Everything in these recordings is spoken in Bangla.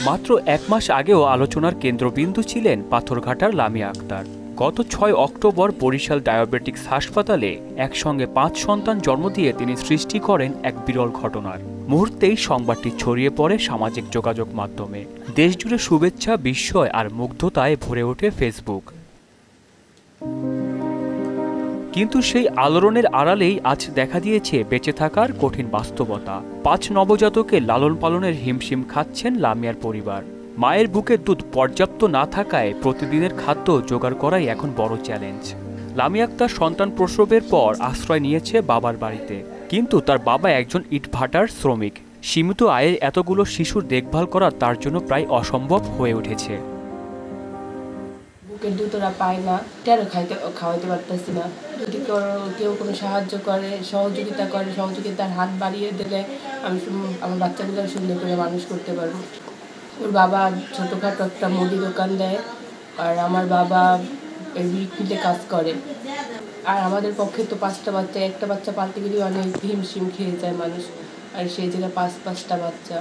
মাত্র 1 মাস আগেও আলোচনার কেন্দ্রবিন্দু ছিলেন পাথরঘাটার লামিয়া আক্তার। গত 6 অক্টোবর বরিশাল ডায়াবেটিক্স হাসপাতালে একসঙ্গে 5 সন্তান জন্ম দিয়ে তিনি সৃষ্টি করেন এক বিরল ঘটনার। মুহূর্তেই সংবাদটি ছড়িয়ে পড়ে সামাজিক যোগাযোগ মাধ্যমে। দেশজুড়ে শুভেচ্ছা, বিস্ময় আর মুগ্ধতায় ভরে ওঠে ফেসবুক। কিন্তু সেই আলোড়নের আড়ালেই আজ দেখা দিয়েছে বেঁচে থাকার কঠিন বাস্তবতা। 5 নবজাতকে লালন পালনের হিমশিম খাচ্ছেন লামিয়ার পরিবার। মায়ের বুকের দুধ পর্যাপ্ত না থাকায় প্রতিদিনের খাদ্য জোগাড় করাই এখন বড় চ্যালেঞ্জ। লামিয়া আক্তার সন্তান প্রসবের পর আশ্রয় নিয়েছে বাবার বাড়িতে, কিন্তু তার বাবা একজন ইটভাটার শ্রমিক। সীমিত আয়ের এতগুলো শিশুর দেখভাল করা তার জন্য প্রায় অসম্ভব হয়ে উঠেছে। বুকের দুধ ওরা পায় না, খাওয়াইতে পারতেছি না। যদি কেউ কোনো সাহায্য করে, সহযোগিতার হাত বাড়িয়ে দিলে আমি আমার বাচ্চাগুলো সুন্দর করে মানুষ করতে পারবো। ওর বাবা ছোটোখাটো একটা মুদি দোকান দেয়, আর আমার বাবা মিলে কাজ করে। আর আমাদের পক্ষে তো 5টা বাচ্চা, একটা বাচ্চা পালতে গেলে অনেক হিমশিম খেয়ে যায় মানুষ, আর সেই জায়গায় 5টা বাচ্চা।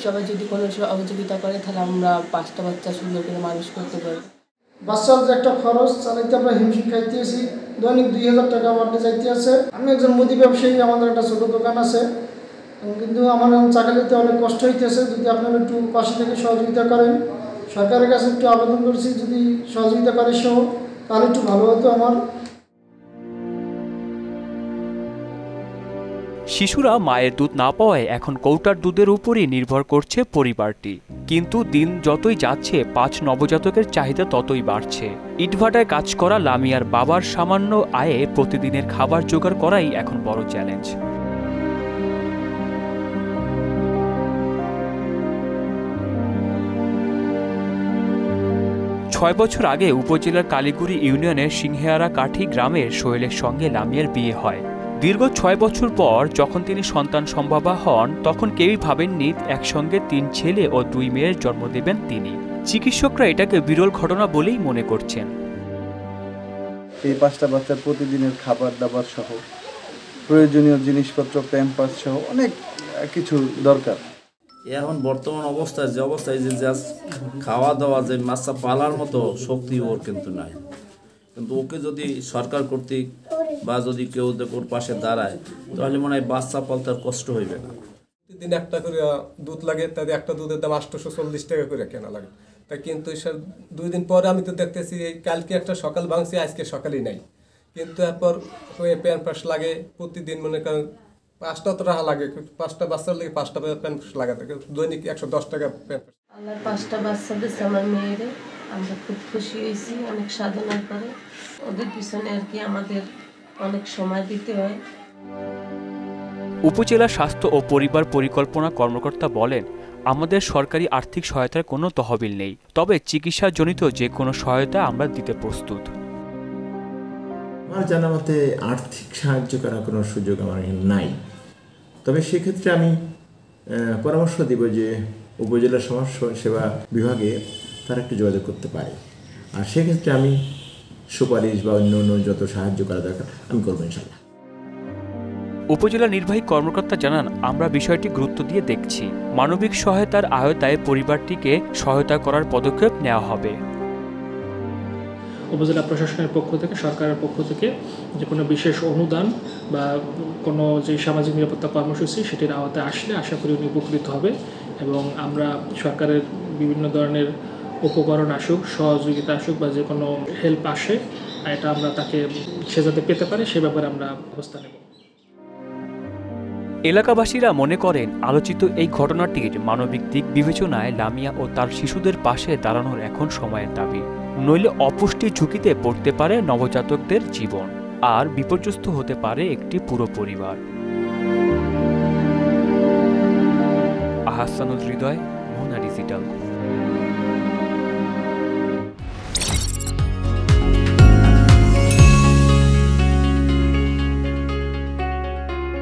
সবাই যদি কোনো সহযোগিতা করে তাহলে আমরা 5টা বাচ্চা সুন্দর করে মানুষ করতে পারবো। বাচ্চার যে একটা খরচ চালাইতে আমরা হিমশিম খাইতেছি, দৈনিক 2000 টাকা আমার যাইতে আছে। আমি একজন মুদি ব্যবসায়ী, আমাদের একটা ছোটো দোকান আছে, কিন্তু আমার চাকরিতে অনেক কষ্ট হইতেছে। যদি আপনারা একটু পাশে থেকে সহযোগিতা করেন, সরকারের কাছে একটু আবেদন করছি, যদি সহযোগিতা করে সহ তাহলে একটু ভালো হতো আমার। শিশুরা মায়ের দুধ না পাওয়ায় এখন কৌটার দুধের উপরই নির্ভর করছে পরিবারটি। কিন্তু দিন যতই যাচ্ছে 5 নবজাতকের চাহিদা ততই বাড়ছে। ইটভাটায় কাজ করা লামিয়ার বাবার সামান্য আয়ে প্রতিদিনের খাবার জোগাড় করাই এখন বড় চ্যালেঞ্জ। ছয় বছর আগে উপজেলার কালীগুড়ি ইউনিয়নের সিংহেয়ারা কাঠি গ্রামের সোহেলের সঙ্গে লামিয়ার বিয়ে হয়। দীর্ঘ 6 বছর পর যখন তিনি সন্তান সম্ভবা হন, তখন কেউই ভাবেননি একসঙ্গে 3 ছেলে ও 2 মেয়ের জন্ম দেবেন তিনি। চিকিৎসকরা এটাকে বিরল ঘটনা বলেই মনে করছেন। এই 5টা বাচ্চার প্রতিদিনের খাবার দাবার সহ প্রয়োজনীয় জিনিসপত্র, প্যাম্পার্স সহ অনেক কিছু দরকার। এখন বর্তমান অবস্থায় যে জাস্ট খাওয়া দাওয়া, যে বাচ্চা পালার মতো শক্তি ওর কিন্তু নাই। কিন্তু ওকে যদি সরকার কর্তৃক বা যদি কেউ ওর পাশে দাঁড়ায়, তাহলে মনে হয় বাচ্চা পালতে আর কষ্ট হইবে না। প্রতিদিন একটা করে দুধ লাগে, তাদের একটা দুধের দাম 840 টাকা করে কেনা লাগে। তা কিন্তু 2 দিন পরে আমি তো দেখতেছি এই কালকে একটা সকাল ভাঙছি, আজকে সকালেই নাই। কিন্তু এরপর প্যাম্পার্স লাগে প্রতিদিন, মনে করেন 5টা তো রাহা লাগে, 5টা বাচ্চার লাগে 5টা প্যাম্পার্স লাগাতে, দৈনিক 110 টাকা প্যাম্পার্স। আল্লাহ 5টা বাচ্চা দিচ্ছে আমার মেয়েরে, আমরা খুব খুশি হয়েছি অনেক সাধনার পরে। ওদের পিছনে আর কি আমাদের অনেক সময় দিতে হয়। উপজেলা স্বাস্থ্য ও পরিবার পরিকল্পনা কর্মকর্তা বলেন, আমাদের সরকারি আর্থিক সহায়তার কোনো তহবিল নেই, তবে চিকিৎসাজনিত যে কোনো সহায়তা আমরা দিতে প্রস্তুত। আমার জানা মতে আর্থিক সাহায্য করার কোনো সুযোগ আমার নাই, তবে সেক্ষেত্রে আমি পরামর্শ দিব যে উপজেলা সমাজ সেবা বিভাগে তারা একটু যোগাযোগ করতে পারে, আর সেক্ষেত্রে আমি সুপারিশ বা অন্য যত সাহায্য করা দরকার আমি করবো ইনশাল্লাহ। উপজেলা নির্বাহী কর্মকর্তা জানান, আমরা বিষয়টি গুরুত্ব দিয়ে দেখছি। মানবিক সহায়তার আওতায় পরিবারটিকে সহায়তা করার পদক্ষেপ নেওয়া হবে। উপজেলা প্রশাসনের পক্ষ থেকে, সরকারের পক্ষ থেকে যে কোনো বিশেষ অনুদান বা কোনো যে সামাজিক নিরাপত্তা কর্মসূচি সেটির আওতায় আসলে আশা করি উনি উপকৃত হবে, এবং আমরা সরকারের বিভিন্ন ধরনের উপকরণ আসুক, সহযোগিতা আসুক বা যে কোনো হেল্প আসে, এটা আমরা তাকে সে যাতে পেতে পারে সে ব্যাপারে আমরা ব্যবস্থা নেব। এলাকাবাসীরা মনে করেন, আলোচিত এই ঘটনাটির মানবিক দিক বিবেচনায় লামিয়া ও তার শিশুদের পাশে দাঁড়ানোর এখন সময়ের দাবি। নইলে অপুষ্টির ঝুঁকিতে পড়তে পারে নবজাতকদের জীবন, আর বিপর্যস্ত হতে পারে একটি পুরো পরিবার। আহসানুল হৃদয়, মোহনা ডিজিটাল।